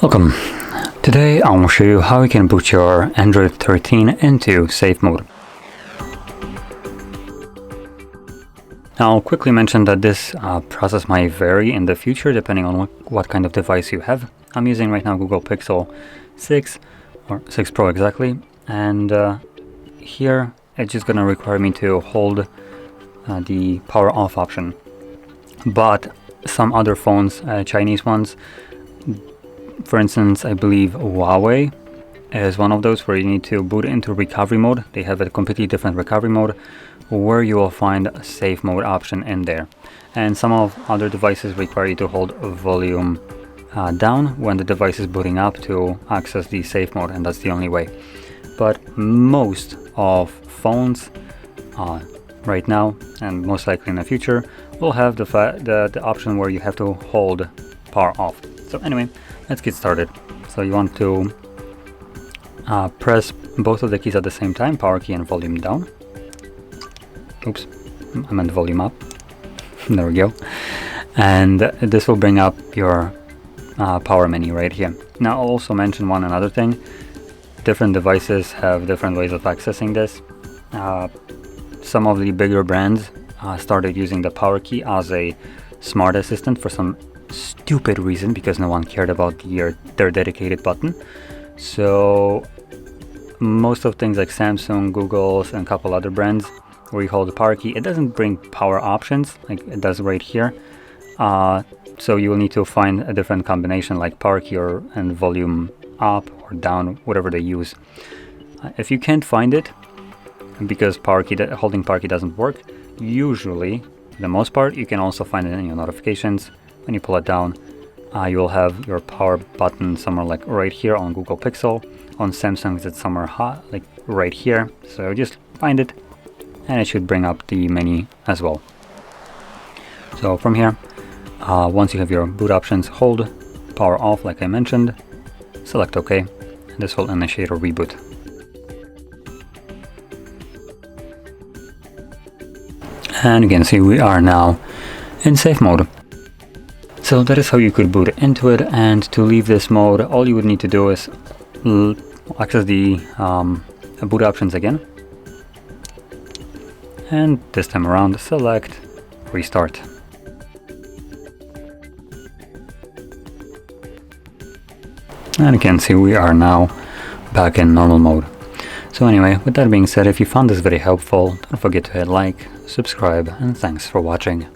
Welcome. Today I will show you how you can boot your Android 13 into safe mode. Now I'll quickly mention that this process might vary in the future depending on what kind of device you have. I'm using right now Google Pixel 6 or 6 Pro exactly, and here it's just going to require me to hold the power off option. But some other phones, Chinese ones, for instance, I believe Huawei is one of those where you need to boot into recovery mode. They have a completely different recovery mode where you will find a safe mode option in there. And some of other devices require you to hold volume down when the device is booting up to access the safe mode, and that's the only way. But most of phones right now, and most likely in the future, will have the option where you have to hold power off. So anyway, let's get started. So you want to press both of the keys at the same time, power key and volume down. Oops, I meant volume up. There we go. And this will bring up your power menu right here. Now I'll also mention another thing. Different devices have different ways of accessing this. Some of the bigger brands started using the power key as a smart assistant for some stupid reason, because no one cared about their dedicated button. So most of things like Samsung, Google's, and a couple other brands where you hold the power key, it doesn't bring power options like it does right here. So you will need to find a different combination like power key and volume up or down, whatever they use. If you can't find it because holding power key doesn't work, usually, for the most part, you can also find it in your notifications. When you pull it down, you will have your power button somewhere like right here on Google Pixel. On Samsung, it's somewhere like right here. So just find it, and it should bring up the menu as well. So from here, once you have your boot options, hold power off like I mentioned, select OK, and this will initiate a reboot. And you can see we are now in safe mode. So that is how you could boot into it, and to leave this mode, all you would need to do is access the boot options again, and this time around select restart. And you can see we are now back in normal mode. So anyway, with that being said, if you found this video helpful, don't forget to hit like, subscribe, and thanks for watching.